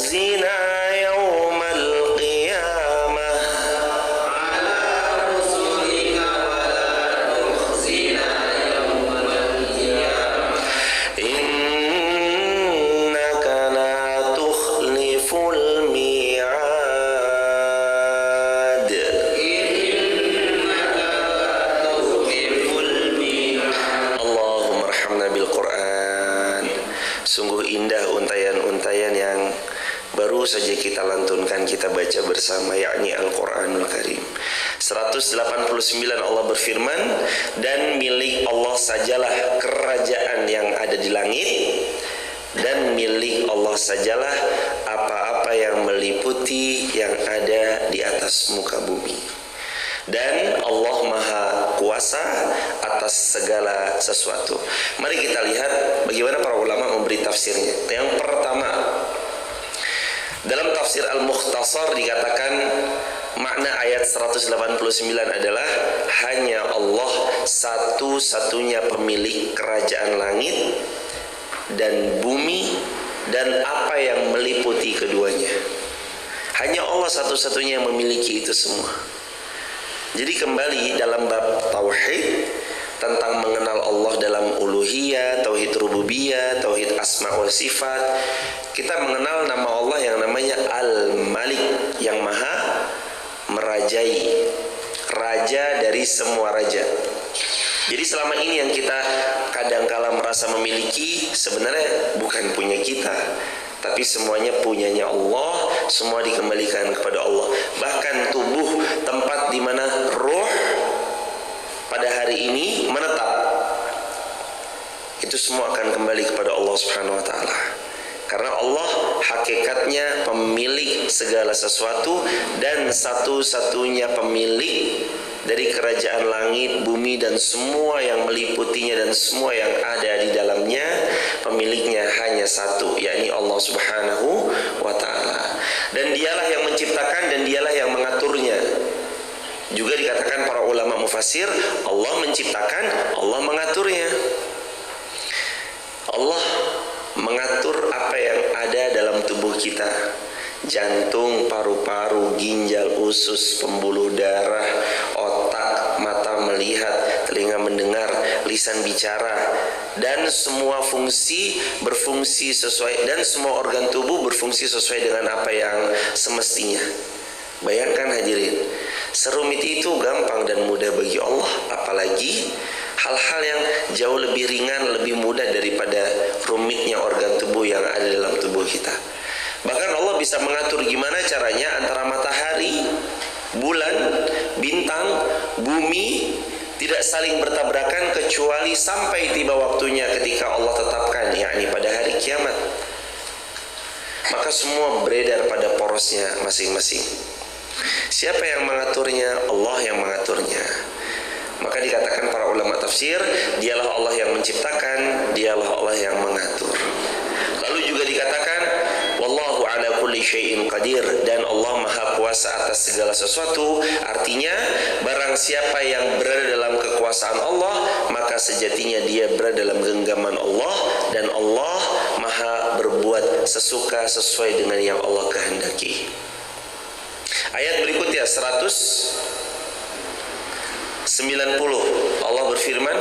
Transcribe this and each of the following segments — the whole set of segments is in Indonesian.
tukhzina yawmal qiyamah innaka la tukhliful mi'ad. Allahumma arhamna bil Quran. Sungguh indah untayan-untayan yang baru saja kita lantunkan, kita baca bersama, yakni Al-Quranul Karim. 189 Allah berfirman, dan milik Allah sajalah kerajaan yang ada di langit, dan milik Allah sajalah apa-apa yang meliputi yang ada di atas muka bumi. Dan Allah Maha Kuasa atas segala sesuatu. Mari kita lihat bagaimana para ulama memberi tafsirnya. Yang pertama, dalam tafsir Al-Mukhtasar dikatakan makna ayat 189 adalah hanya Allah satu-satunya pemilik kerajaan langit dan bumi dan apa yang meliputi keduanya. Hanya Allah satu-satunya yang memiliki itu semua. Jadi kembali dalam bab tauhid tentang mengenal Allah dalam uluhiyah, tauhid rububiyah, tauhid asma wa sifat, kita mengenal nama Allah yang namanya Al-Malik, yang maha merajai, raja dari semua raja. Jadi selama ini yang kita kadangkala merasa memiliki sebenarnya bukan punya kita, tapi semuanya punyanya Allah, semua dikembalikan kepada Allah. Bahkan tubuh, tempat di mana ruh pada hari ini menetap, itu semua akan kembali kepada Allah Subhanahu wa taala. Karena Allah hakikatnya pemilik segala sesuatu dan satu-satunya pemilik dari kerajaan langit, bumi dan semua yang meliputinya dan semua yang ada di dalamnya. Pemiliknya hanya satu, yakni Allah Subhanahu wa taala. Dan dialah yang menciptakan dan dialah yang mengaturnya. Juga dikatakan para ulama mufassir, Allah menciptakan, Allah mengaturnya. Allah mengatur apa yang ada dalam tubuh kita. Jantung, paru-paru, ginjal, usus, pembuluh darah, otak, mata melihat, telinga mendengar, lisan bicara, dan semua fungsi berfungsi sesuai, dan semua organ tubuh berfungsi sesuai dengan apa yang semestinya. Bayangkan hadirin, serumit itu gampang dan mudah bagi Allah, apalagi hal-hal yang jauh lebih ringan, lebih mudah daripada rumitnya organ tubuh yang ada dalam tubuh kita. Bahkan Allah bisa mengatur gimana caranya antara matahari, bulan, bintang, bumi tidak saling bertabrakan kecuali sampai tiba waktunya ketika Allah tetapkan, yakni pada hari kiamat. Maka semua beredar pada porosnya masing-masing. Siapa yang mengaturnya? Allah yang mengaturnya. Maka dikatakan para ulama tafsir, dialah Allah yang menciptakan, dialah Allah yang mengatur. Lalu juga dikatakan, wallahu ala kulli syai'in qadir, dan Allah maha kuasa atas segala sesuatu. Artinya barang siapa yang berada dalam kekuasaan Allah, maka sejatinya dia berada dalam genggaman Allah, dan Allah maha berbuat sesuka sesuai dengan yang Allah kehendaki. Ayat berikutnya 190, Allah berfirman,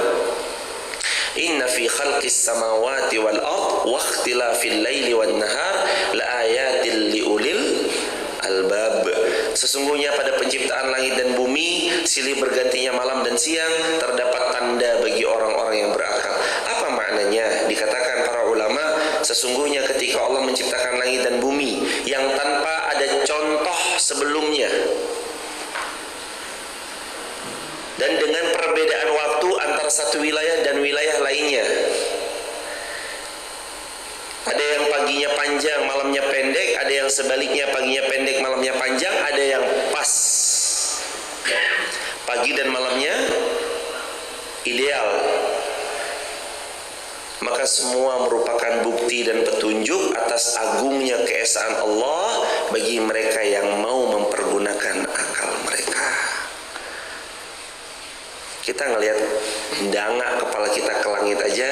inna fi khalqis samawati wal ard wa ikhtilafil laili wan nahar la ayatil liulil albab. Sesungguhnya pada penciptaan langit dan bumi, silih bergantinya malam dan siang, terdapat tanda bagi orang-orang yang berakal. Apa maknanya? Dikatakan para ulama, sesungguhnya ketika Allah menciptakan langit dan bumi yang tanpa ada contoh sebelumnya, dan dengan perbedaan waktu antara satu wilayah dan wilayah lainnya. Ada yang paginya panjang, malamnya pendek. Ada yang sebaliknya, paginya pendek, malamnya panjang. Ada yang pas, pagi dan malamnya ideal. Maka semua merupakan bukti dan petunjuk atas agungnya keesaan Allah bagi mereka yang mau mempergunakan akal mereka. Kita ngelihat dangak kepala kita ke langit aja,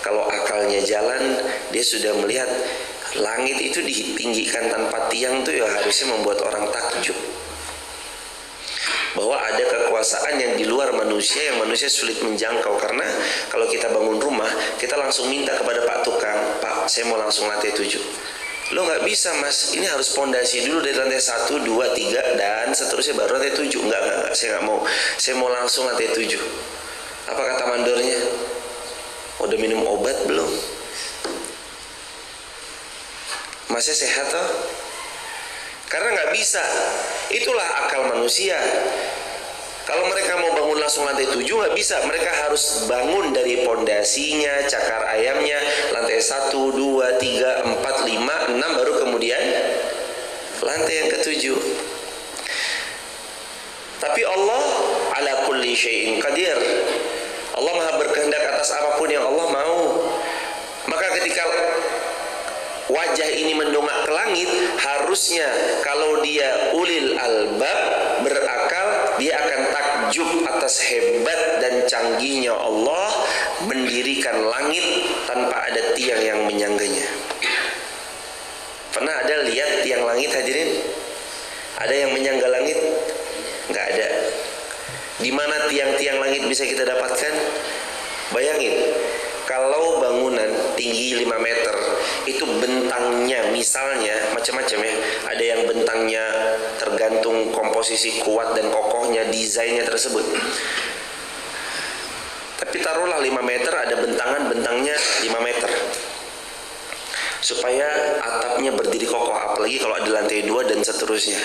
kalau akalnya jalan, dia sudah melihat Langit itu ditinggikan tanpa tiang tuh ya harusnya membuat orang takjub, bahwa ada kekuasaan yang di luar manusia yang manusia sulit menjangkau. Karena kalau kita bangun rumah, kita langsung minta kepada Pak Tukang, Pak saya mau langsung lantai 7. Lo nggak bisa mas, ini harus pondasi dulu dari lantai 1, 2, 3 dan seterusnya baru lantai 7. Enggak, saya nggak mau, saya mau langsung lantai 7. Apa kata mandornya? Udah minum obat belum? Masih sehat toh? Karena nggak bisa. Itulah akal manusia. Kalau mereka mau bangun langsung lantai 7 nggak bisa. Mereka harus bangun dari pondasinya, cakar ayamnya, lantai 1, 2, 3, 4, 5, 6 baru kemudian lantai yang ke-7. Tapi Allah ala kulli syai'in qadir. Allah Maha berkehendak atas apapun yang Allah mau. Maka ketika wajah ini mendongak ke langit, harusnya kalau dia ulil albab, berakal, dia akan takjub atas hebat dan canggihnya Allah mendirikan langit tanpa ada tiang yang menyangganya. Pernah ada lihat tiang langit hadirin? Ada yang menyangga langit? Nggak ada. Di mana tiang-tiang langit bisa kita dapatkan? Bayangin, kalau bangunan tinggi 5 meter, itu bentangnya misalnya macam-macam ya. Ada yang bentangnya tergantung komposisi kuat dan kokohnya, desainnya tersebut. Tapi taruhlah 5 meter, ada bentangan-bentangnya 5 meter. Supaya atapnya berdiri kokoh, apalagi kalau ada lantai 2 dan seterusnya.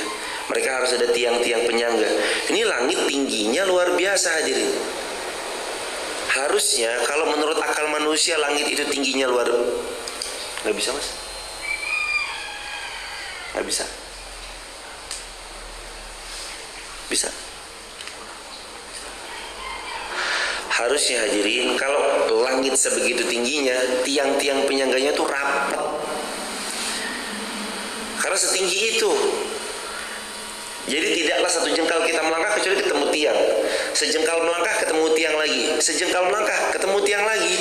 Mereka harus ada tiang-tiang penyangga. Ini langit tingginya luar biasa hadirin. Harusnya kalau menurut akal manusia langit itu tingginya luar. Nggak bisa mas? Nggak bisa? Bisa? Harusnya hadirin, kalau langit sebegitu tingginya, tiang-tiang penyangganya tuh rapat. Karena setinggi itu. Jadi tidaklah satu jengkal kita melangkah kecuali ketemu tiang. Sejengkal melangkah ketemu tiang lagi. Sejengkal melangkah ketemu tiang lagi.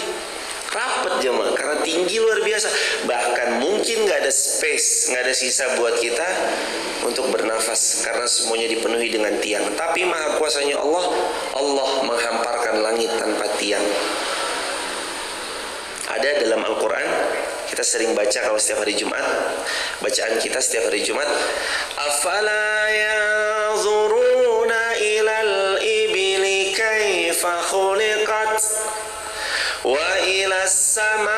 Rapat jemaah, karena tinggi luar biasa. Bahkan mungkin nggak ada space, nggak ada sisa buat kita untuk bernafas karena semuanya dipenuhi dengan tiang. Tapi maha kuasanya Allah, Allah menghamparkan langit tanpa tiang. Ada dalam Al-Quran, kita sering baca kalau setiap hari Jumat. Bacaan kita setiap hari Jumat, afala yanzuruna ilal ibili kaifa khuliqat wa ilas samai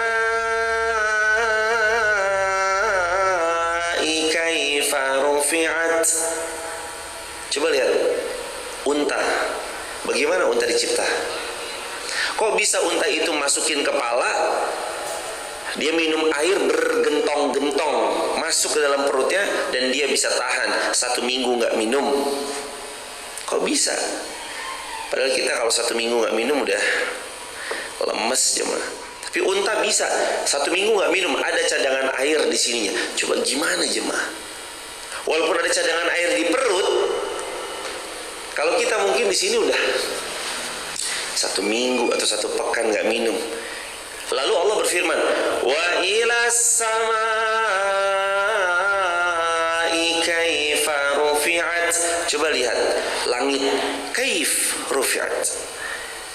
kaifa rufi'at. Coba lihat unta, bagaimana unta dicipta? Kok bisa unta itu masukin kepala, dia minum air bergentong-gentong masuk ke dalam perutnya dan dia bisa tahan 1 minggu nggak minum? Kok bisa? Padahal kita kalau 1 minggu nggak minum udah lemes jemaah. Tapi unta bisa 1 minggu nggak minum, ada cadangan air di sininya. Coba gimana jemaah? Walaupun ada cadangan air di perut, kalau kita mungkin di sini udah 1 minggu atau 1 pekan nggak minum. Lalu Allah berfirman, wa ilas samai kaifa rufi'at. Coba lihat langit, kaif rufi'at.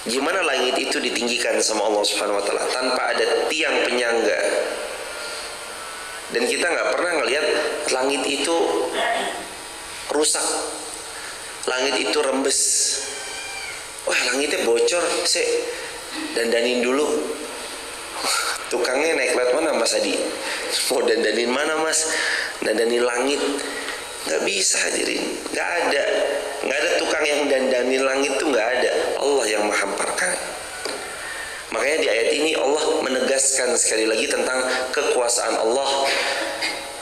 Gimana langit itu ditinggikan sama Allah Subhanahu wa taala tanpa ada tiang penyangga. Dan kita nggak pernah ngelihat langit itu rusak, langit itu rembes. Wah langitnya bocor, dandanin dulu. Tukangnya naik lewat mana Mas Adi? Mau dandanin mana Mas? Dandanin langit? Nggak bisa hadirin, nggak ada tukang yang dandanin langit tuh nggak ada. Allah yang menghamparkan. Makanya di ayat ini Allah menegaskan sekali lagi tentang kekuasaan Allah.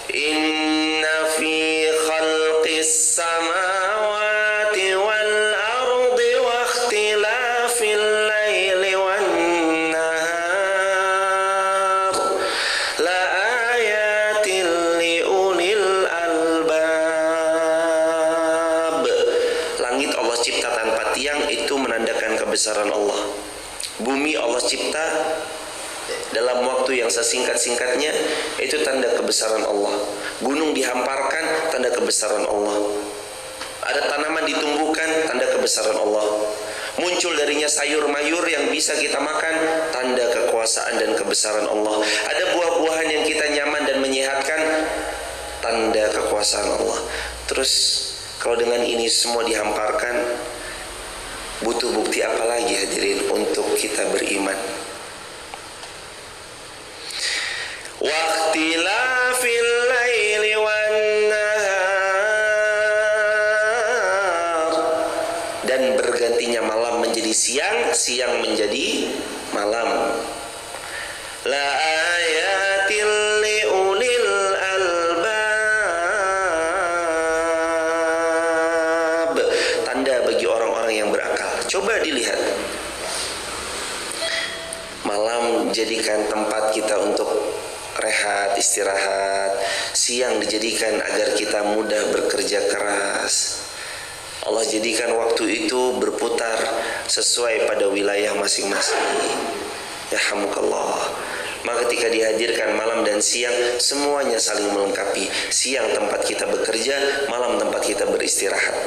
Inna fi khalqis samawati wal ardi wa ikhtilafil laili wan nahar la ayatin li ulil albab. Langit Allah cipta tanpa tiang, itu menandakan kebesaran Allah. Bumi Allah cipta dalam waktu yang sesingkat-singkatnya, itu tanda kebesaran Allah. Gunung dihamparkan, tanda kebesaran Allah. Ada tanaman ditumbuhkan, tanda kebesaran Allah. Muncul darinya sayur mayur yang bisa kita makan, tanda kekuasaan dan kebesaran Allah. Ada buah-buahan yang kita nyaman dan menyehatkan, tanda kekuasaan Allah. Terus kalau dengan ini semua dihamparkan, butuh bukti apa lagi hadirin untuk kita beriman? Waqtilafil laili wan nahar, dan bergantinya malam menjadi siang, siang menjadi malam. La ayatil liulil albab, tanda bagi orang-orang yang berakal. Coba dilihat, malam jadikan tempat kita untuk rehat, istirahat. Siang dijadikan agar kita mudah bekerja keras. Allah jadikan waktu itu berputar sesuai pada wilayah masing-masing. Yarhamukallah. Maka ketika dihadirkan malam dan siang, semuanya saling melengkapi. Siang tempat kita bekerja, malam tempat kita beristirahat.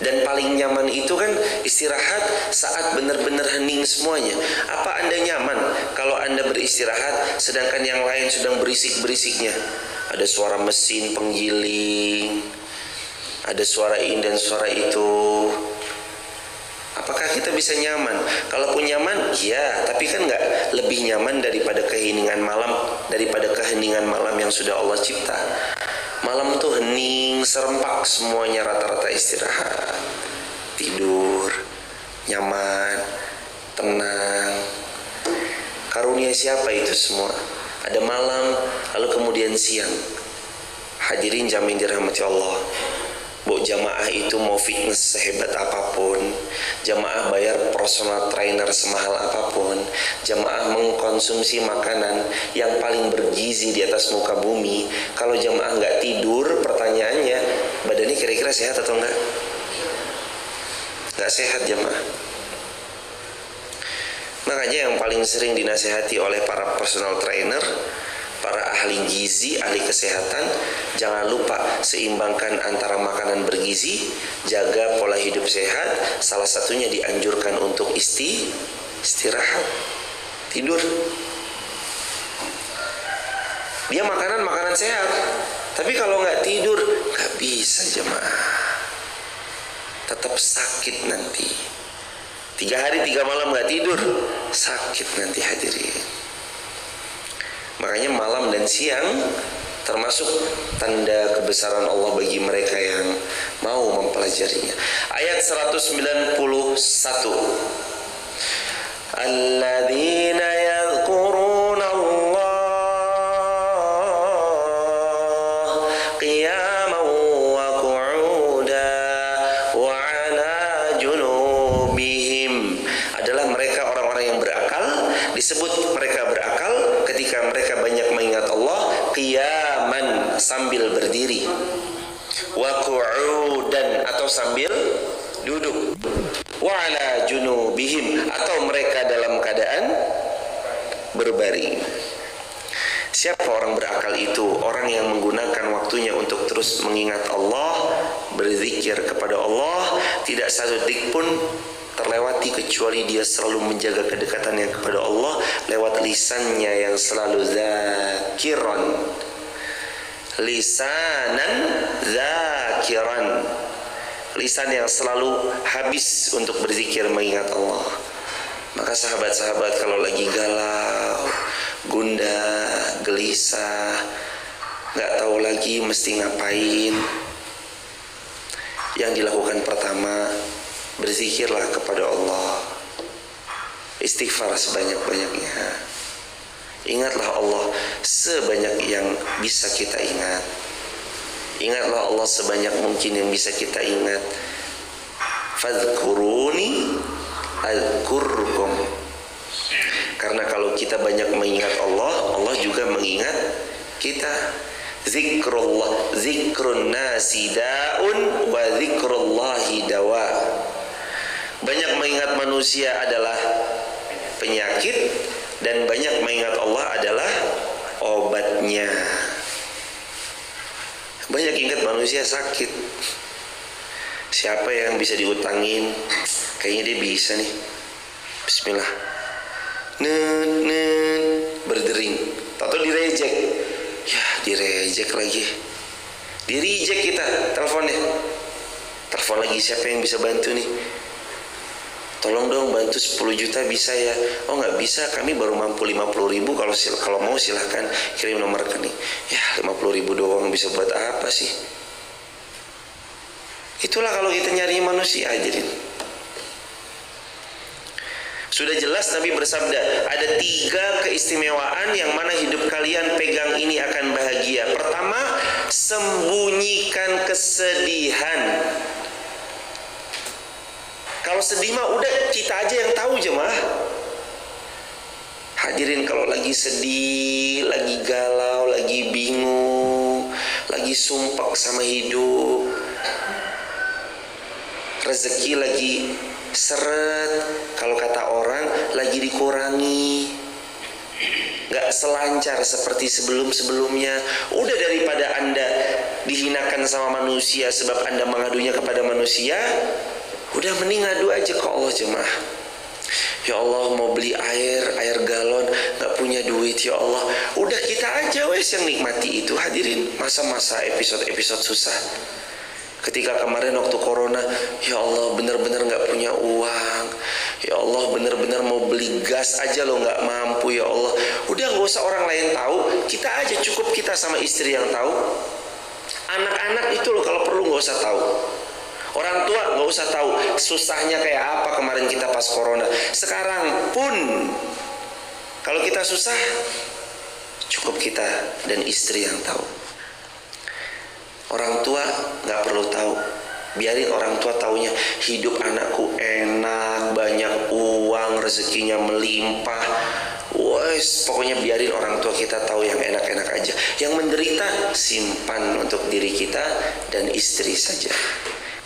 Dan paling nyaman itu kan istirahat saat benar-benar hening semuanya. Apa Anda nyaman kalau Anda beristirahat sedangkan yang lain sedang berisik-berisiknya? Ada suara mesin penggiling, ada suara ini dan suara itu. Apakah kita bisa nyaman? Kalaupun nyaman, ya, tapi kan nggak lebih nyaman daripada keheningan malam, daripada keheningan malam yang sudah Allah cipta. Malam tuh hening, serempak, semuanya rata-rata istirahat, tidur, nyaman, tenang. Karunia siapa itu semua? Ada malam, lalu kemudian siang. Hadirin jamin dirahmati Allah. Bu, jamaah itu mau fitness sehebat apapun, jamaah bayar personal trainer semahal apapun, jamaah mengkonsumsi makanan yang paling bergizi di atas muka bumi, kalau jamaah nggak tidur, pertanyaannya, badannya kira-kira sehat atau enggak? Nggak sehat jamaah. Makanya yang paling sering dinasihati oleh para personal trainer, para ahli gizi, ahli kesehatan, jangan lupa seimbangkan antara makanan bergizi, jaga pola hidup sehat. Salah satunya dianjurkan untuk istirahat, tidur. Dia makanan sehat, tapi kalau nggak tidur nggak bisa jemaah, tetap sakit nanti. 3 hari 3 malam nggak tidur, sakit nanti hadirin. Makanya malam dan siang termasuk tanda kebesaran Allah bagi mereka yang mau mempelajarinya. Ayat 191. Alladzina yadhkuruna Allah qiyaman wa qu'udan wa 'ala junubihim, adalah mereka orang-orang yang berakal. Disebut mereka berakal ketika mereka banyak mengingat Allah qiyaman, sambil berdiri, wa qu'udan, atau sambil duduk, wa ala junubihim, atau mereka dalam keadaan berbaring. Siapa orang berakal itu? Orang yang menggunakan waktunya untuk terus mengingat Allah, berzikir kepada Allah, tidak satu detik pun terlewati kecuali dia selalu menjaga kedekatannya kepada Allah lewat lisannya yang selalu zakiran, lisanan zakiran, lisan yang selalu habis untuk berzikir mengingat Allah. Maka sahabat-sahabat kalau lagi galau, gundah, gelisah, gak tahu lagi mesti ngapain, yang dilakukan pertama, berzikirlah kepada Allah, istighfar sebanyak-banyaknya. Ingatlah Allah sebanyak yang bisa kita ingat. Ingatlah Allah sebanyak mungkin yang bisa kita ingat. Fadhkuruni adhkurkum. Karena kalau kita banyak mengingat Allah, Allah juga mengingat kita. Zikrullah, zikrun nasi da'un wa zikrullahi dawa. Banyak mengingat manusia adalah penyakit, dan banyak mengingat Allah adalah obatnya. Banyak ingat manusia sakit. Siapa yang bisa diutangin? Kayaknya dia bisa nih. Bismillah. Berdering. Tahu direjek. Ya, direjek lagi. Direjek kita teleponnya. Telepon lagi, siapa yang bisa bantu nih? Tolong dong bantu 10 juta bisa ya? Oh nggak bisa, kami baru mampu 50.000. Kalau mau silahkan kirim nomor rekening. Ya 50.000 doang bisa buat apa sih? Itulah kalau kita nyari manusia, hadirin. Sudah jelas Nabi bersabda, ada 3 keistimewaan yang mana hidup kalian pegang ini akan bahagia. Pertama, sembunyikan kesedihan. Kalau sedih mah udah kita aja yang tahu jemaah. Hadirin, kalau lagi sedih, lagi galau, lagi bingung, lagi sumpah sama hidup, rezeki lagi seret, kalau kata orang lagi dikurangi, gak selancar seperti sebelum-sebelumnya. Udah daripada Anda dihinakan sama manusia sebab Anda mengadunya kepada manusia, udah mending ngadu aja ke Allah jemaah. Ya Allah, mau beli air galon, gak punya duit ya Allah. Udah kita aja wes yang nikmati itu, hadirin. Masa-masa episode susah. Ketika kemarin waktu corona, ya Allah benar-benar gak punya uang. Ya Allah benar-benar mau beli gas aja lo gak mampu ya Allah. Udah gak usah orang lain tahu, kita aja cukup kita sama istri yang tahu. Anak-anak itu loh kalau perlu gak usah tahu. Orang tua gak usah tahu susahnya kayak apa kemarin kita pas corona. Sekarang pun kalau kita susah, cukup kita dan istri yang tahu. Orang tua gak perlu tahu, biarin orang tua taunya hidup anakku enak, banyak uang, rezekinya melimpah. Wes, pokoknya biarin orang tua kita tahu yang enak-enak aja. Yang menderita simpan untuk diri kita dan istri saja.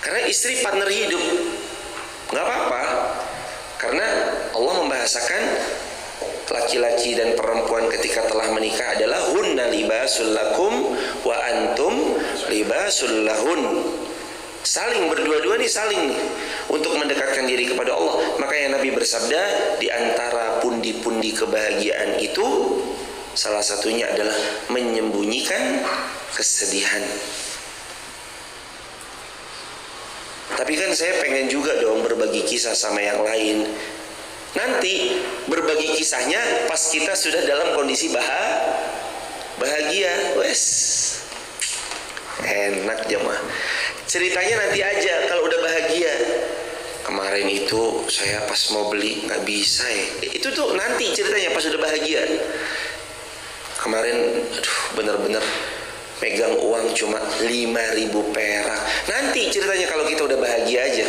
Karena istri partner hidup, gak apa-apa. Karena Allah membahasakan laki-laki dan perempuan ketika telah menikah adalah hunna libasul lakum wa antum libasul lahun. Saling berdua-dua nih, saling nih untuk mendekatkan diri kepada Allah. Makanya Nabi bersabda, di antara pundi-pundi kebahagiaan itu salah satunya adalah menyembunyikan kesedihan. Tapi kan saya pengen juga dong berbagi kisah sama yang lain. Nanti berbagi kisahnya pas kita sudah dalam kondisi bahagia. Wes, enak jemaah. Ceritanya nanti aja kalau udah bahagia. Kemarin itu saya pas mau beli nggak bisa ya. Itu tuh nanti ceritanya pas udah bahagia. Kemarin aduh bener-bener megang uang cuma 5.000 perak. Nanti ceritanya kalau kita udah bahagia aja.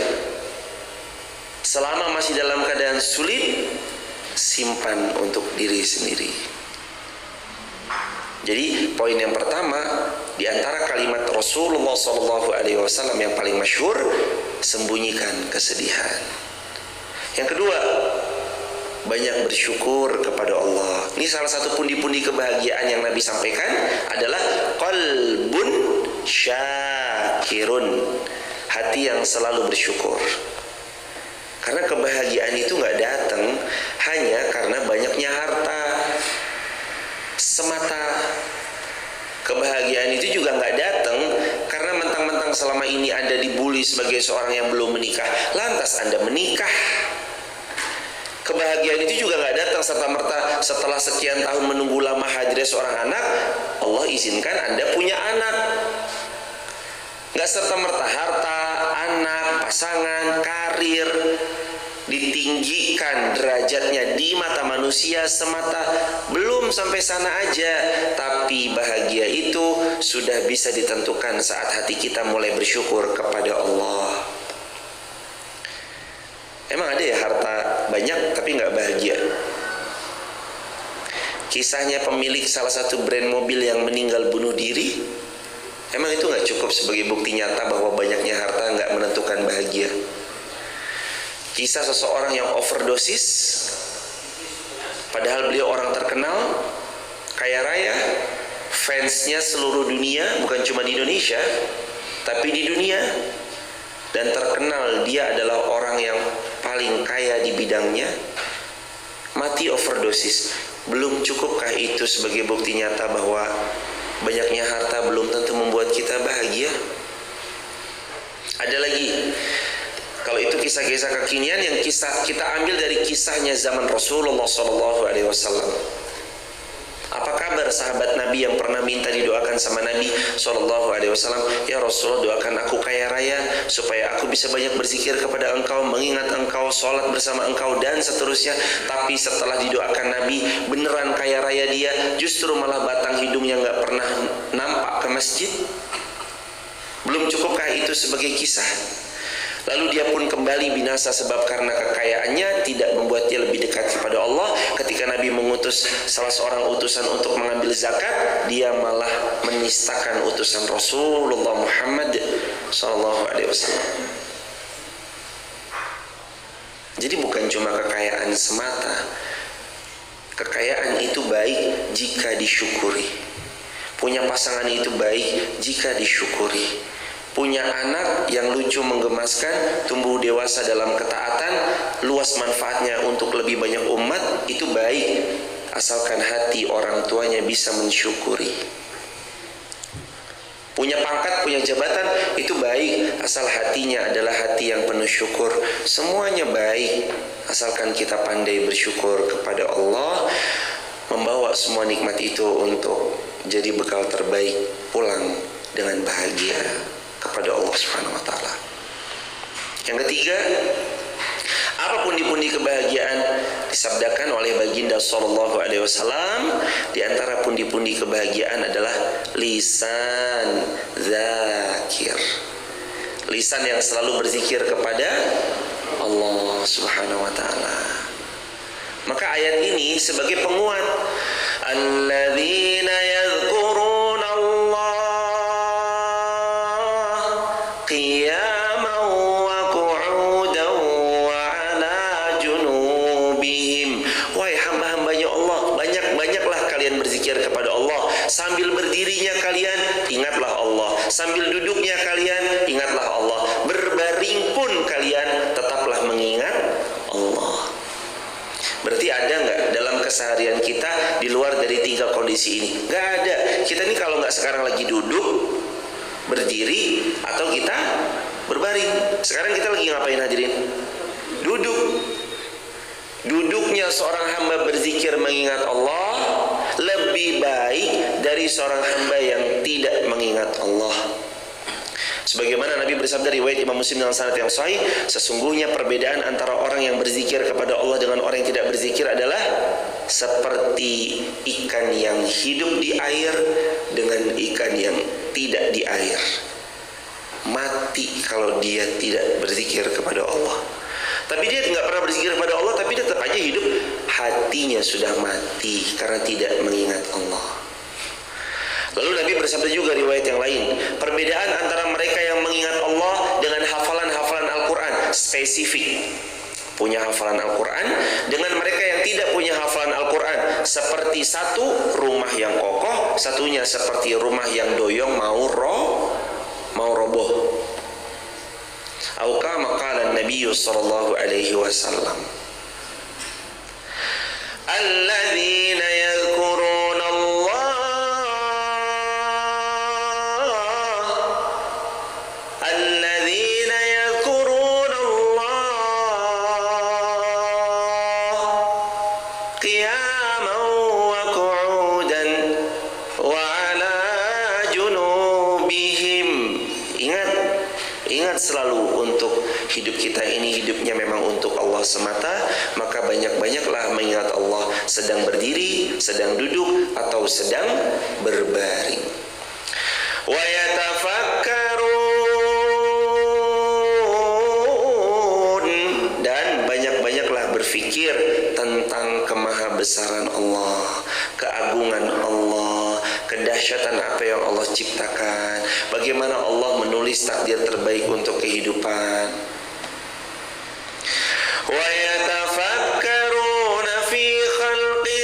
Selama masih dalam keadaan sulit, simpan untuk diri sendiri. Jadi poin yang pertama, di antara kalimat Rasulullah SAW yang paling masyhur, sembunyikan kesedihan. Yang kedua, banyak bersyukur kepada Allah. Ini salah satu pundi-pundi kebahagiaan yang Nabi sampaikan adalah qalbun syakirun, hati yang selalu bersyukur. Karena kebahagiaan itu gak datang hanya karena banyaknya harta semata. Kebahagiaan itu juga gak datang karena mentang-mentang selama ini Anda dibully sebagai seorang yang belum menikah, lantas Anda menikah. Kebahagiaan itu juga gak datang serta-merta setelah sekian tahun menunggu lama hadirnya seorang anak, Allah izinkan Anda punya anak. Gak serta-merta harta, anak, pasangan, karir ditinggikan derajatnya di mata manusia semata. Belum sampai sana aja, tapi bahagia itu sudah bisa ditentukan saat hati kita mulai bersyukur kepada Allah. Emang ada ya harta banyak tapi gak bahagia? Kisahnya pemilik salah satu brand mobil yang meninggal bunuh diri, emang itu gak cukup sebagai bukti nyata bahwa banyaknya harta gak menentukan bahagia? Kisah seseorang yang overdosis Padahal beliau orang terkenal, kaya raya, fansnya seluruh dunia, bukan cuma di Indonesia, tapi di dunia. Dan terkenal dia adalah orang yang paling kaya di bidangnya, mati overdosis. Belum cukupkah itu sebagai bukti nyata bahwa banyaknya harta belum tentu membuat kita bahagia? Ada lagi, kalau itu kisah-kisah kekinian, yang kisah kita ambil dari kisahnya zaman Rasulullah SAW. Apa kabar sahabat Nabi yang pernah minta didoakan sama Nabi SAW? Ya Rasulullah, doakan aku kaya raya supaya aku bisa banyak berzikir kepada engkau, mengingat engkau, sholat bersama engkau, dan seterusnya. Tapi setelah didoakan Nabi, beneran kaya raya dia, justru malah batang hidungnya gak pernah nampak ke masjid. Belum cukupkah itu sebagai kisah? Lalu dia pun kembali binasa sebab karena kekayaannya tidak membuat dia lebih dekat kepada Allah. Ketika Nabi mengutus salah seorang utusan untuk mengambil zakat, dia malah menistakan utusan Rasulullah Muhammad SAW. Jadi bukan cuma kekayaan semata. Kekayaan itu baik jika disyukuri. Punya pasangan itu baik jika disyukuri. Punya anak yang lucu menggemaskan, tumbuh dewasa dalam ketaatan, luas manfaatnya untuk lebih banyak umat, itu baik asalkan hati orang tuanya bisa mensyukuri. Punya pangkat, punya jabatan, itu baik asal hatinya adalah hati yang penuh syukur. Semuanya baik asalkan kita pandai bersyukur kepada Allah, membawa semua nikmat itu untuk jadi bekal terbaik pulang dengan bahagia kepada Allah Subhanahu wa taala. Yang ketiga, apa pundi-pundi kebahagiaan disabdakan oleh baginda sallallahu alaihi wasallam. Di antara pundi-pundi kebahagiaan adalah lisan zakir. Lisan yang selalu berzikir kepada Allah Subhanahu wa taala. Maka ayat ini sebagai penguat, alladzina yadhkuruna Allah qiyaman wa qu'udan wa 'ala junubihim. Wahai hamba-hambanya Allah, banyak-banyaklah kalian berzikir kepada Allah. Sambil berdirinya kalian, ingatlah Allah. Sambil duduknya kalian, ingatlah Allah. Berbaring pun kalian, tetaplah mengingat Allah. Berarti ada nggak dalam keseharian kita di luar dari 3 kondisi ini? Nggak ada. Kita ini kalau nggak sekarang lagi duduk, berdiri, atau kita berbaring. Sekarang kita lagi ngapain hadirin? Duduk. Duduknya seorang hamba berzikir mengingat Allah lebih baik dari seorang hamba yang tidak mengingat Allah. Sebagaimana Nabi bersabda, riwayat Imam Muslim dengan sanad yang sahih, sesungguhnya perbedaan antara orang yang berzikir kepada Allah dengan orang yang tidak berzikir adalah seperti ikan yang hidup di air dengan ikan yang tidak di air. Mati kalau dia tidak berzikir kepada Allah. Tapi dia tidak pernah berzikir kepada Allah, tapi dia tetap aja hidup. Hatinya sudah mati karena tidak mengingat Allah. Lalu Nabi bersabda juga riwayat yang lain, perbedaan antara mereka yang mengingat Allah dengan hafalan-hafalan Al-Quran spesifik, punya hafalan Al-Quran, dengan mereka yang tidak punya hafalan Al-Quran, seperti satu rumah yang kokoh, satunya seperti rumah yang doyong mau roboh. Atau kama qala Nabi sallallahu alaihi wasallam, alladzina yadhkuruna Allah qiyaman wa qu'udan wa 'ala junubihim. Ingat selalu untuk hidup kita ini hidupnya memang untuk Allah semata, maka banyak-banyaklah mengingat Allah sedang berdiri, sedang duduk, atau sedang berbaring. Wa yatafakkarun, dan banyak-banyaklah berfikir tentang kemahabesaran Allah, keagungan Allah, kedahsyatan apa yang Allah ciptakan, bagaimana Allah menulis takdir terbaik untuk kehidupan. Wa yatafakkaruna fi khalqi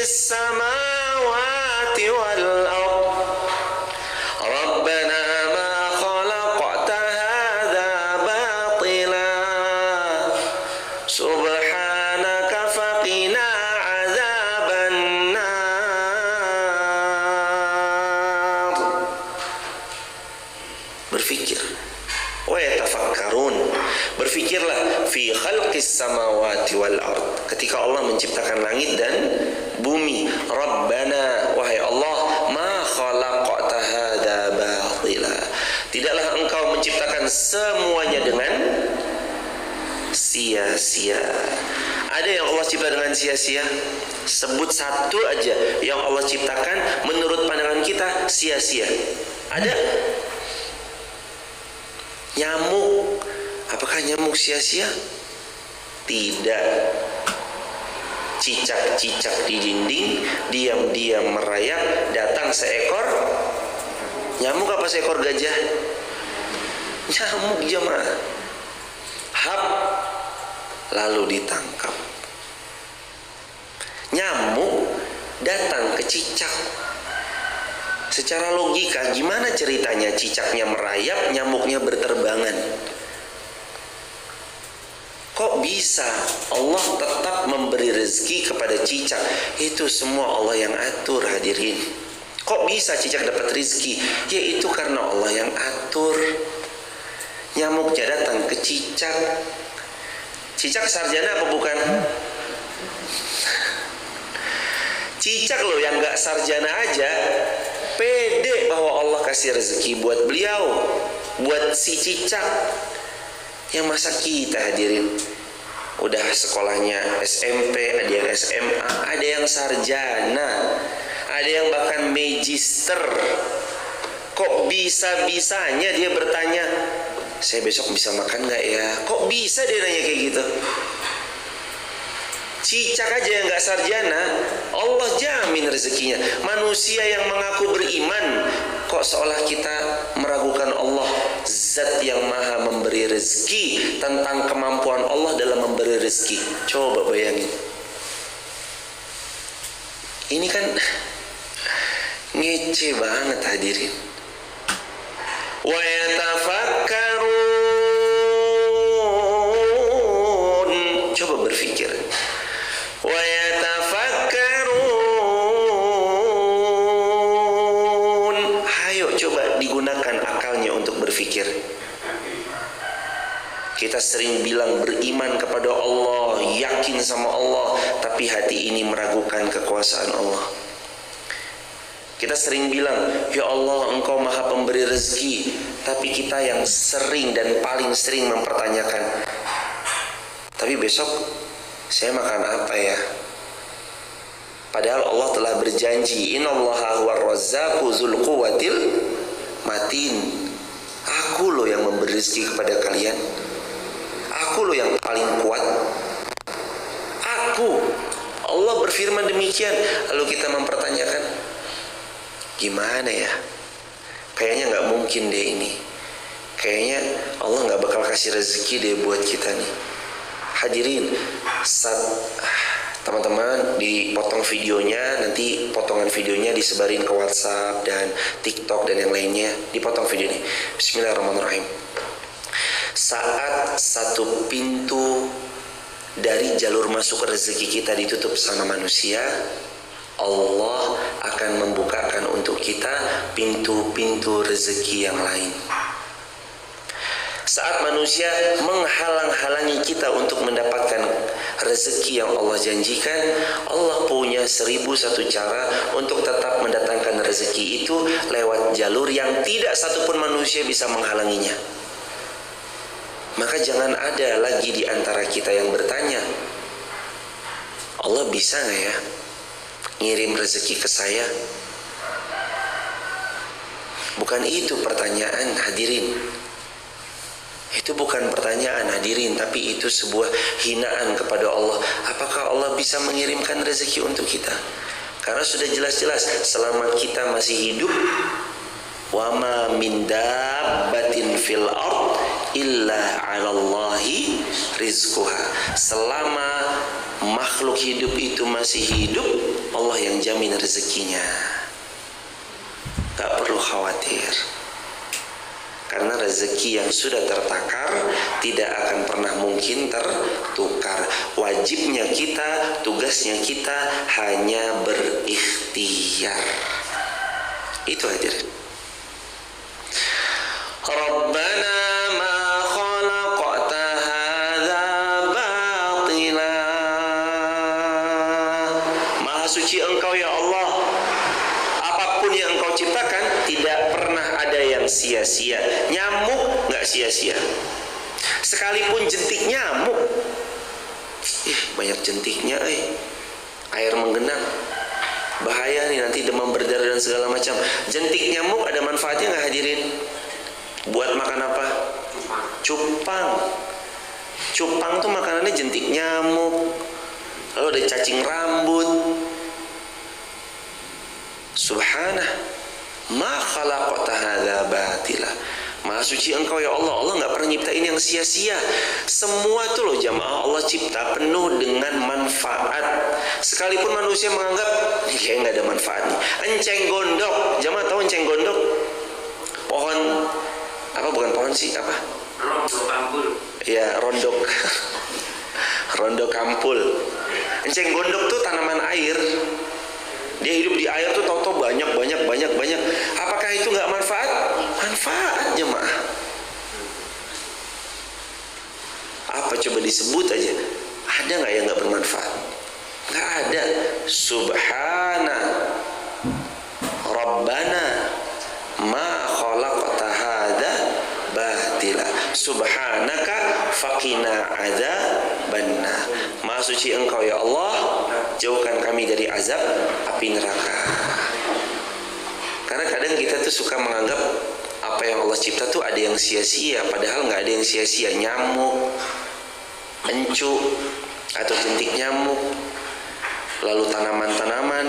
khalqis samawati wal ard. Ketika Allah menciptakan langit dan bumi, Rabbana, wahai Allah, ma khalaqta hadza batila. Tidaklah engkau menciptakan semuanya dengan sia-sia. Ada yang Allah cipta dengan sia-sia? Sebut satu aja yang Allah ciptakan menurut pandangan kita sia-sia. Ada? Nyamuk. Apakah nyamuk sia-sia? Tidak. Cicak-cicak di dinding diam-diam merayap, datang seekor nyamuk apa seekor gajah? Nyamuk jemaah. Hap, lalu ditangkap. Nyamuk datang ke cicak. Secara logika, gimana ceritanya cicaknya merayap, nyamuknya berterbangan? Kok bisa Allah tetap memberi rezeki kepada cicak? Itu semua Allah yang atur, hadirin. Kok bisa cicak dapat rezeki? Ya itu karena Allah yang atur. Nyamuknya datang ke cicak. Cicak sarjana apa bukan? Cicak loh yang gak sarjana aja pede bahwa Allah kasih rezeki buat beliau, buat si cicak. Yang masa kita, hadirin, udah sekolahnya SMP, ada yang SMA, ada yang sarjana, ada yang bahkan magister. Kok bisa-bisanya dia bertanya, saya besok bisa makan gak ya? Kok bisa dia nanya kayak gitu? Cicak aja yang gak sarjana, Allah jamin rezekinya. Manusia yang mengaku beriman, kok seolah kita meragukan Allah, zat yang maha memberi rezeki, tentang kemampuan Allah dalam memberi rezeki. Coba bayangin. Ini kan ngece banget, hadirin. Wa yatafakkarun. Coba berpikir. Wa yatafakkarun. Ayo coba digunakan akalnya untuk berpikir. Kita sering bilang beriman kepada Allah, yakin sama Allah, tapi hati ini meragukan kekuasaan Allah. Kita sering bilang, ya Allah, Engkau maha pemberi rezeki, tapi kita yang sering dan paling sering mempertanyakan, tapi besok saya makan apa ya? Padahal Allah telah berjanji, innallaha huwar razzaqu dzul quwwatil matin. Aku loh yang memberi rezeki kepada kalian. Aku loh yang paling kuat. Aku. Allah berfirman demikian. Lalu kita mempertanyakan, gimana ya? Kayaknya gak mungkin deh ini. Kayaknya Allah gak bakal kasih rezeki deh buat kita nih. Hadirin, teman-teman dipotong videonya, nanti potongan videonya disebarin ke WhatsApp dan TikTok dan yang lainnya. Dipotong video ini. Bismillahirrahmanirrahim. Saat satu pintu dari jalur masuk rezeki kita ditutup sama manusia, Allah akan membukakan untuk kita pintu-pintu rezeki yang lain. Saat manusia menghalang-halangi kita untuk mendapatkan rezeki yang Allah janjikan, Allah punya 1001 cara untuk tetap mendatangkan rezeki itu lewat jalur yang tidak satupun manusia bisa menghalanginya. Maka jangan ada lagi di antara kita yang bertanya, Allah bisa gak ya ngirim rezeki ke saya? Bukan itu pertanyaan, hadirin. Itu bukan pertanyaan, hadirin, tapi itu sebuah hinaan kepada Allah. Apakah Allah bisa mengirimkan rezeki untuk kita? Karena sudah jelas-jelas selama kita masih hidup, wa ma min dabbatin fil ard illa 'alallahi rizquha. Selama makhluk hidup itu masih hidup, Allah yang jamin rezekinya. Gak perlu khawatir. Karena rezeki yang sudah tertakar tidak akan pernah mungkin tertukar. Wajibnya kita, tugasnya kita hanya berikhtiar. Itu hadirin. Rabbana ma khalaqta hadza sia-sia. Nyamuk nggak sia-sia. Sekalipun jentik nyamuk, banyak jentiknya, air menggenang, bahaya nih, nanti demam berdarah dan segala macam. Jentik nyamuk ada manfaatnya nggak hadirin? Buat makan apa? Cupang. Cupang tuh makanannya jentik nyamuk. Lalu ada cacing rambut. Subhanah, ma khalaqta hadza batila. Maha suci engkau ya Allah. Allah nggak pernah nyiptain yang sia-sia. Semua tuh loh jamaah Allah cipta penuh dengan manfaat. Sekalipun manusia menganggap ini kayak nggak ada manfaat nih. Enceng gondok, jamaah tahu enceng gondok? Pohon apa, bukan pohon sih, apa? Rondok kampul. Ya, rondok. Rondok kampul. Enceng gondok tuh tanaman air. Dia hidup di air tuh tahu-tahu banyak. Apakah itu nggak manfaat? Manfaat jemaah. Apa coba disebut aja? Ada nggak yang nggak bermanfaat? Nggak ada. Subhana Rabbana ma khalaqta hadza batila. Subhanaka faqina adzabannar. Maha suci engkau ya Allah, jauhkan kami dari azab api neraka. Karena kadang kita tuh suka menganggap apa yang Allah cipta tuh ada yang sia-sia, padahal nggak ada yang sia-sia. Nyamuk, encu atau jentik nyamuk, lalu tanaman-tanaman,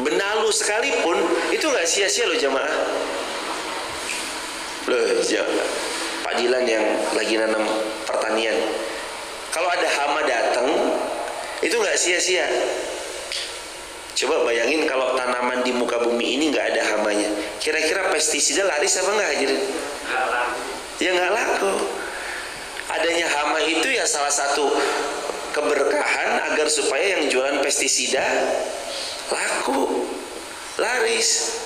benalu sekalipun itu nggak sia-sia loh jamaah. Loh, Pak Dilan yang lagi nanam pertanian, kalau ada hama datang itu nggak sia-sia. Coba bayangin kalau tanaman di muka bumi ini nggak ada hamanya, kira-kira pestisida laris apa nggak hadirin? Ya nggak laku. Adanya hama itu ya salah satu keberkahan agar supaya yang jualan pestisida laku, laris.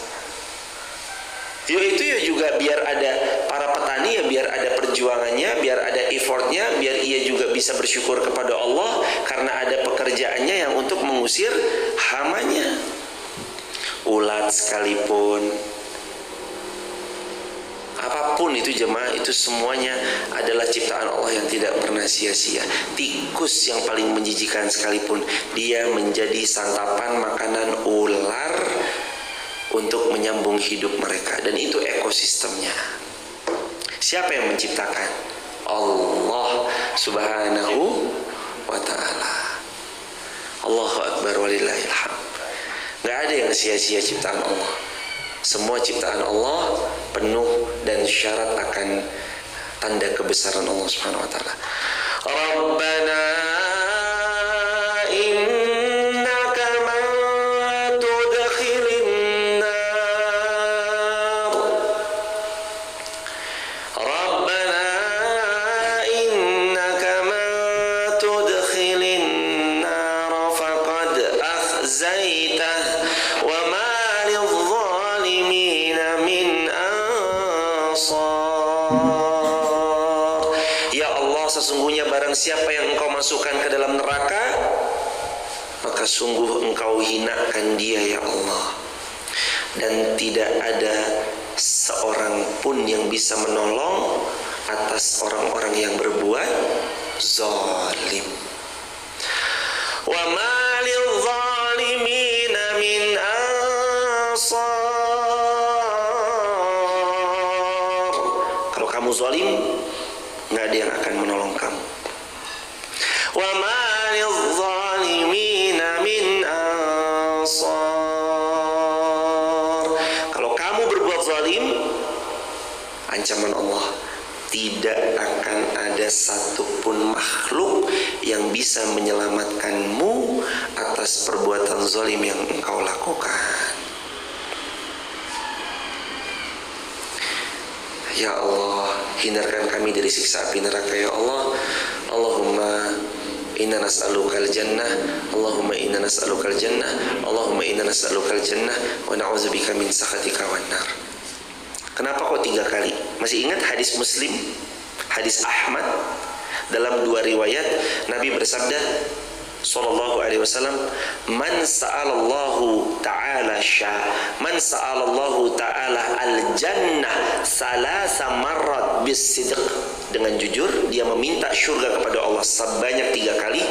Itu ya juga biar ada para petani, ya biar ada perjuangannya, biar ada effortnya, biar ia juga bisa bersyukur kepada Allah karena ada pekerjaannya yang untuk mengusir hamanya. Ulat sekalipun, apapun itu jemaah, itu semuanya adalah ciptaan Allah yang tidak pernah sia-sia. Tikus yang paling menjijikan sekalipun, dia menjadi santapan makanan ular untuk menyambung hidup mereka, dan itu ekosistemnya. Siapa yang menciptakan? Allah subhanahu wa ta'ala. Allahu akbar walillahilhamd. Gak ada yang sia-sia ciptaan Allah. Semua ciptaan Allah penuh dan syarat akan tanda kebesaran Allah subhanahu wa ta'ala. Rabbana sesungguhnya barang siapa yang engkau masukkan ke dalam neraka, maka sungguh engkau hinakan dia ya Allah, dan tidak ada seorang pun yang bisa menolong atas orang-orang yang berbuat zalim. Wa ma lil zalimin min ansar. Kalau kamu zalim, nggak ada yang akan menolong kamu. Wa ma lizzalimin min ansar. Kalau kamu berbuat zalim, ancaman Allah, tidak akan ada satupun makhluk yang bisa menyelamatkanmu atas perbuatan zalim yang engkau lakukan. Ya Allah, hindarkan kami dari siksa api neraka ya Allah. Allahumma inna nas'alukal jannah, Allahumma inna nas'alukal jannah, Allahumma inna nas'alukal jannah wa na'udzubika min sakhatika wan nar. Kenapa kok 3 kali? Masih ingat hadis Muslim, hadis Ahmad, dalam 2 riwayat Nabi bersabda, sallallahu alaihi wasallam, man sa'alallahu ta'ala man sa'alallahu ta'ala al-jannah salasa marrat bis-sidq, dengan jujur dia meminta surga kepada Allah sebanyak 3 kali.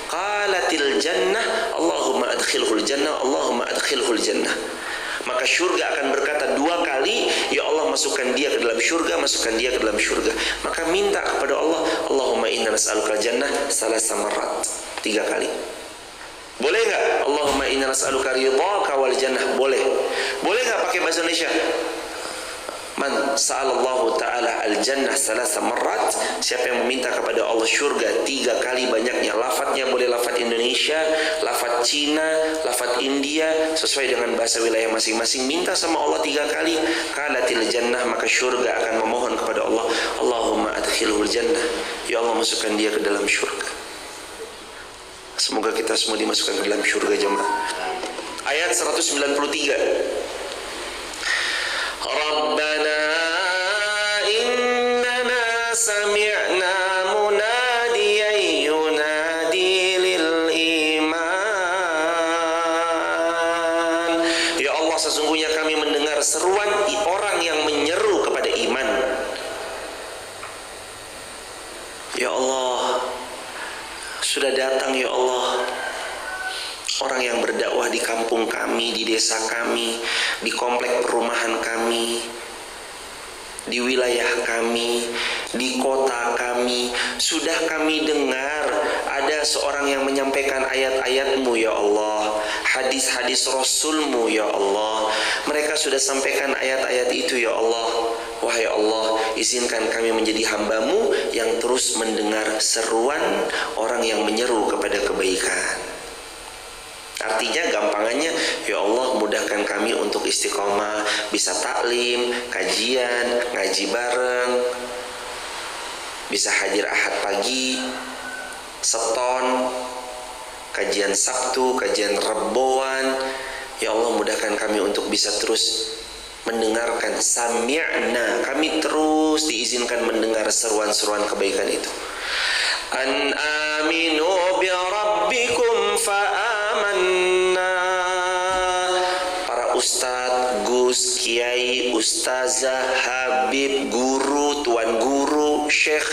Qalatil jannah Allahumma adkhilhul jannah, Allahumma adkhilhul jannah, maka surga akan berkata 2 kali, ya Allah masukkan dia ke dalam surga, masukkan dia ke dalam surga. Maka minta kepada Allah, Allahumma inna nas'aluka jannah salasa marrat, 3 kali. Boleh nggak? Allahumma inna nas'aluka ridhaka wal jannah. Boleh. Boleh nggak pakai bahasa Indonesia? Man sa'alallahu ta'ala al-jannah salasa marrat, siapa yang meminta kepada Allah surga 3 kali banyaknya. Lafadznya boleh lafadz Indonesia, lafadz Cina, lafadz India, sesuai dengan bahasa wilayah masing-masing. Minta sama Allah 3 kali, qalatil jannah, maka surga akan memohon kepada Allah, Allahumma adkhilhul jannah, ya Allah masukkan dia ke dalam surga. Semoga kita semua dimasukkan ke dalam surga jemaah. Ayat 193. Rabbana innana sami'na munadiyan yunadi lil iman. Ya Allah, sesungguhnya kami mendengar seruan orang yang menyeru kepada iman. Ya Allah, sudah datang ya Allah orang yang berdakwah di kampung kami, di desa kami, di komplek perumahan kami, di wilayah kami, di kota kami. Sudah kami dengar ada seorang yang menyampaikan ayat-ayat-Mu ya Allah, hadis-hadis Rasul-Mu ya Allah. Mereka sudah sampaikan ayat-ayat itu ya Allah. Wahai Allah, izinkan kami menjadi hamba-Mu yang terus mendengar seruan orang yang menyeru kepada kebaikan. Artinya gampangannya, ya Allah mudahkan kami untuk istiqomah, bisa taklim, kajian, ngaji bareng, bisa hadir Ahad pagi, seton, kajian Sabtu, kajian Reboan. Ya Allah mudahkan kami untuk bisa terus mendengarkan, sami'na, kami terus diizinkan mendengar seruan-seruan kebaikan itu. An aminu bi rabbikum fa'amanna. Para ustadz, gus, kiai, ustazah, habib, guru, tuan guru, syekh,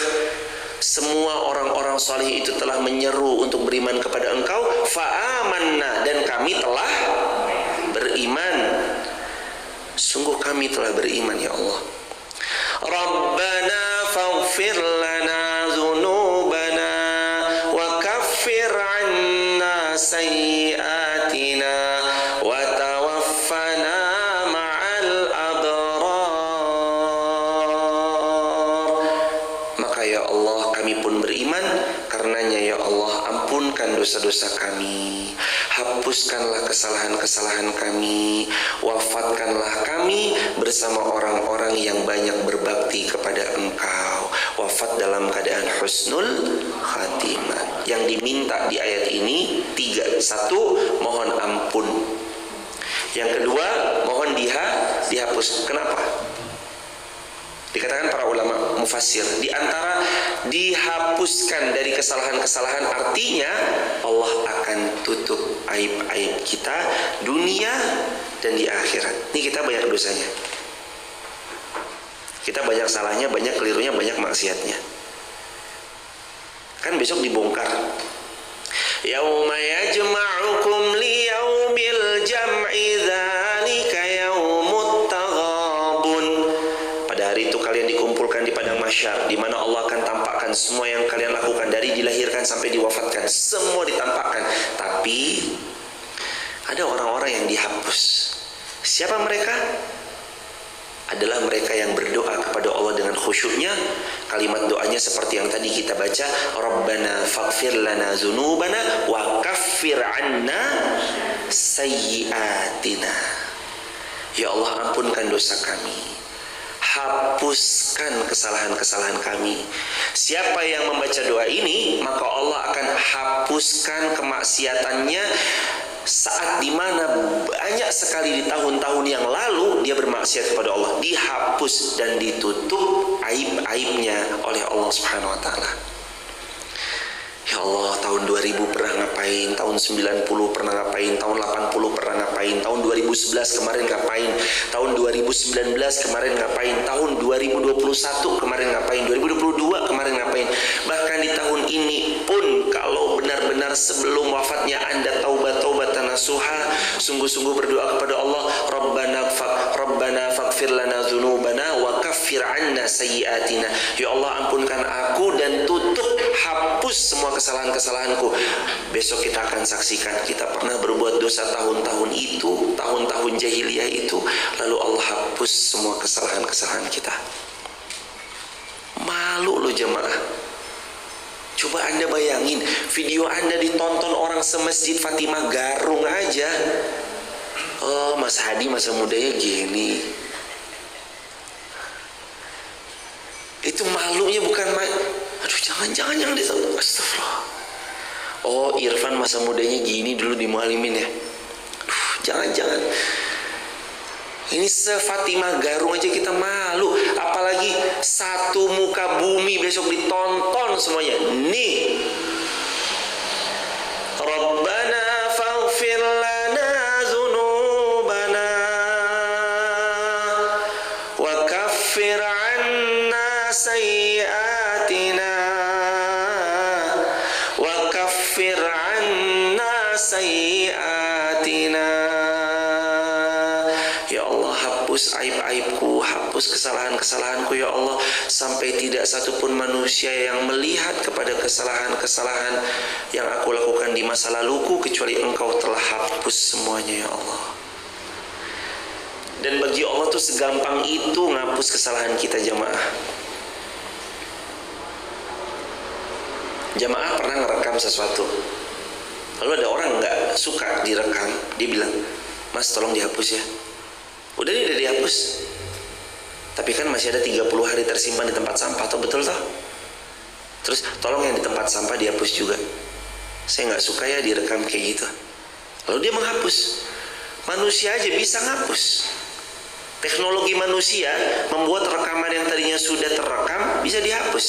semua orang-orang saleh itu telah menyeru untuk beriman kepada Engkau. Fa'amanna, dan kami telah beriman. Sungguh kami telah beriman ya Allah. Rabbana faghfir lana dhunubana wa kaffir anna sayyiatina wa tawaffana ma'al abrar. Maka ya Allah kami pun beriman, karenanya ya Allah ampunkan dosa-dosa kami, hapuskanlah kesalahan-kesalahan kami, wafatkanlah kami bersama orang-orang yang banyak berbakti kepada Engkau. Wafat dalam keadaan husnul khatimah. Yang diminta di ayat ini 3. 1, mohon ampun. Yang kedua, mohon dihapus. Kenapa? Dikatakan para ulama mufassir, di antara dihapuskan dari kesalahan-kesalahan artinya Allah akan tutup aib-aib kita dunia dan di akhirat. Ini kita banyak dosanya, kita banyak salahnya, banyak kelirunya, banyak maksiatnya. Kan besok dibongkar. Yauma yajma'ukum liyaumil jam'i dzalika yaumut taghabun. Pada hari itu kalian dikumpulkan di padang mahsyar, di mana Allah akan tampakkan semua yang kalian lakukan dari dilahirkan sampai diwafatkan, semua ditampakkan. Tapi ada orang-orang yang dihapus. Siapa mereka? Adalah mereka yang berdoa kepada Allah dengan khusyuknya. Kalimat doanya seperti yang tadi kita baca, Rabbana faghfir lana dzunubana wa kaffir anna sayyiatina. Ya Allah ampunkan dosa kami, hapuskan kesalahan-kesalahan kami. Siapa yang membaca doa ini, maka Allah akan hapuskan kemaksiatannya saat dimana banyak sekali di tahun-tahun yang lalu dia bermaksiat kepada Allah, dihapus dan ditutup aib-aibnya oleh Allah Subhanahu wa ta'ala. Ya Allah, tahun 2000 pernah ngapain ngapain, tahun 90 pernah ngapain, tahun 80 pernah ngapain, tahun 2011 kemarin ngapain, tahun 2019 kemarin ngapain, tahun 2021 kemarin ngapain, 2022 kemarin ngapain. Bahkan di tahun ini pun kalau benar-benar sebelum wafatnya Anda taubat-taubatan nasuha, sungguh-sungguh berdoa kepada Allah, Rabbana faghfir lana dzunubana wa kaffir 'anna sayyi'atina. Ya Allah, ampunkan aku dan tutup, hapus semua kesalahan-kesalahanku. Besok kita akan saksikan kita pernah berbuat dosa tahun-tahun itu, tahun-tahun jahiliyah itu, lalu Allah hapus semua kesalahan-kesalahan kita. Malu loh jemaah. Coba Anda bayangin, video Anda ditonton orang semasjid Fatimah Garung aja. Oh, Mas Hadi masa mudanya gini. Itu malunya bukan main. Aduh, jangan ditonton. Astagfirullah. Oh, Irfan masa mudanya gini dulu di Mualimin ya. Aduh, jangan. Ini se-Fatimah Garung aja kita malu, apalagi satu muka bumi besok ditonton semuanya. Nih, Rabbana faghfir lana dzunubana wa kaffir 'anna sayyi'atina wa kaffir 'anna sayyi'atina. Hapus aib-aibku, hapus kesalahan-kesalahanku ya Allah, sampai tidak satupun manusia yang melihat kepada kesalahan-kesalahan yang aku lakukan di masa laluku, kecuali Engkau telah hapus semuanya ya Allah. Dan bagi Allah tuh segampang itu ngapus kesalahan kita jamaah. Jamaah pernah ngerekam sesuatu, lalu ada orang nggak suka direkam, dia bilang, Mas tolong dihapus ya. Udah dihapus. Tapi kan masih ada 30 hari tersimpan di tempat sampah, toh betul toh? Terus tolong yang di tempat sampah dihapus juga. Saya nggak suka ya direkam kayak gitu. Lalu dia menghapus. Manusia aja bisa ngapus. Teknologi manusia membuat rekaman yang tadinya sudah terekam bisa dihapus.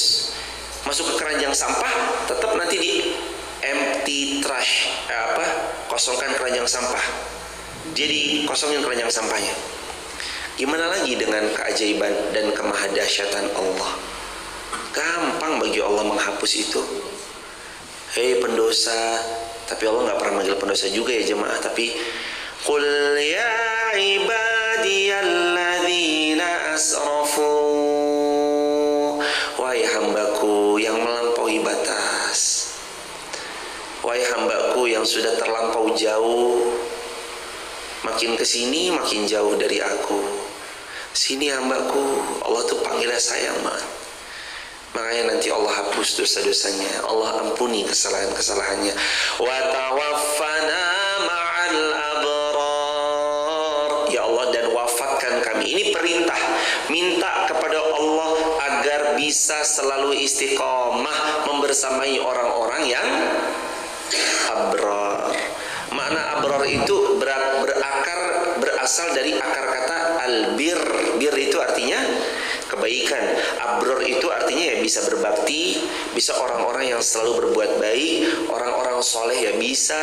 Masuk ke keranjang sampah, tetap nanti di empty trash, kosongkan keranjang sampah. Jadi kosongin keranjang sampahnya. Gimana lagi dengan keajaiban dan kemahadahsyatan Allah? Gampang bagi Allah menghapus itu. Hei pendosa, tapi Allah nggak pernah manggil pendosa juga ya jemaah. Tapi qul ya ibadiyalladzina asrafu, wahai hambaku yang melampaui batas, wahai hambaku yang sudah terlampau jauh, makin kesini makin jauh dari aku. Sini hambaku, Allah tuh panggilnya sayang banget. Makanya nanti Allah hapus dosa-dosanya, Allah ampuni kesalahan-kesalahannya. Wa tawaffana ma'al abrar. Ya Allah, dan wafatkan kami. Ini perintah, minta kepada Allah agar bisa selalu istiqomah membersamai orang-orang yang abrar. Makna abrar itu berasal dari akar kata albir. Bir itu artinya kebaikan. Abrar itu artinya ya bisa berbakti, bisa orang-orang yang selalu berbuat baik, orang-orang soleh ya bisa.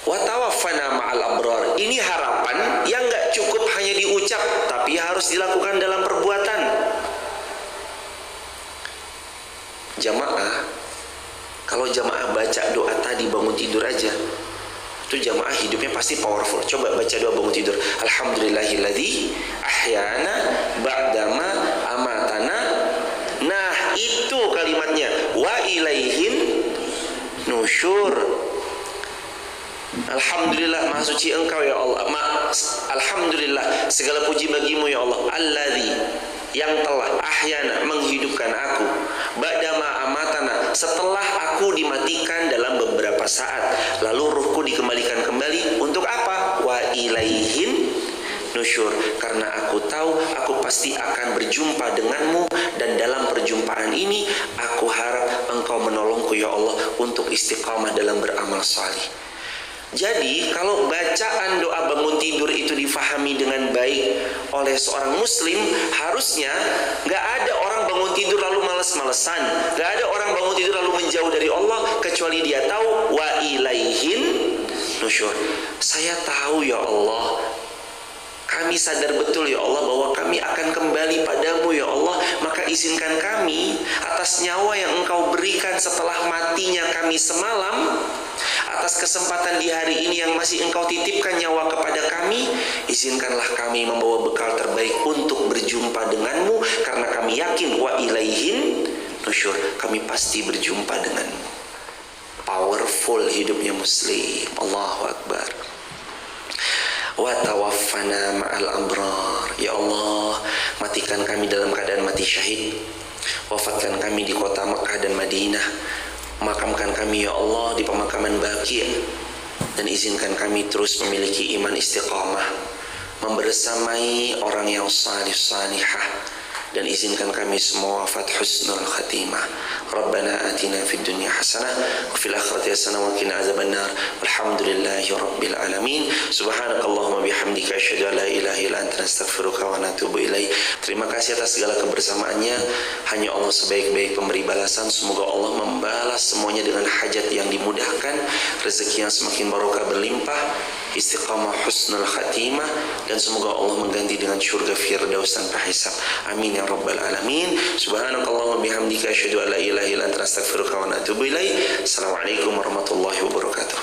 Wa tawaffana ma'al abrar. Ini harapan yang gak cukup hanya diucap, tapi harus dilakukan dalam perbuatan. Jamaah, kalau jamaah baca doa tadi bangun tidur aja, itu jamaah hidupnya pasti powerful. Coba baca doa bangun tidur. Alhamdulillahilladzi ahyana ba'dama amatana. Nah, itu kalimatnya. Wa ilaihin nusyur. Alhamdulillah, maha suci Engkau ya Allah. Alhamdulillah, segala puji bagimu ya Allah. Alladzi, yang telah ahyana, menghidupkan aku, ba'dama amatana, setelah aku dimatikan dalam beberapa saat, lalu ruhku dikembalikan kembali. Untuk apa? Wa ilaihin nusyur, karena aku tahu aku pasti akan berjumpa denganmu, dan dalam perjumpaan ini aku harap Engkau menolongku ya Allah untuk istiqamah dalam beramal salih. Jadi kalau bacaan doa bangun tidur itu difahami dengan baik oleh seorang muslim, harusnya gak ada orang bangun tidur lalu males-malesan, gak ada orang bangun tidur lalu menjauh dari Allah, kecuali dia tahu wa ilaihin nusyur. Saya tahu ya Allah, kami sadar betul ya Allah bahwa kami akan kembali padamu ya Allah, maka izinkan kami atas nyawa yang Engkau berikan setelah matinya kami semalam, atas kesempatan di hari ini yang masih Engkau titipkan nyawa kepada kami, izinkanlah kami membawa bekal terbaik untuk berjumpa denganmu, karena kami yakin wa ilaihin nusyur, kami pasti berjumpa denganmu. Powerful hidupnya muslim. Allahu Akbar. Wa tawaffana ma'al abrar. Ya Allah, matikan kami dalam keadaan mati syahid. Wafatkan kami di kota Makkah dan Madinah. Makamkan kami ya Allah di pemakaman Baqi', dan izinkan kami terus memiliki iman istiqamah, membersamai orang yang salih-salihah, dan izinkan kami semua wafat husnul khatimah. Rabbana atina fid dunya hasanah wa fil akhirati hasanah wa qina azabannar. Walhamdulillahi rabbil alamin. Subhanakallahumma bihamdika asyhadu an la ilaha illa anta astaghfiruka wa atubu ilaik. Terima kasih atas segala kebersamaannya. Hanya Allah sebaik-baik pemberi balasan. Semoga Allah membalas semuanya dengan hajat yang dimudahkan, rezeki yang semakin barokah berlimpah, istiqamah husnul khatimah, dan semoga Allah mengganti dengan syurga firdaus tanpa hisab. Amin ya rabbal alamin. Subhanakallahumma bihamdika asyhadu an la ilaha illa anta astaghfiruka wa atubu ilaik. Assalamualaikum warahmatullahi wabarakatuh.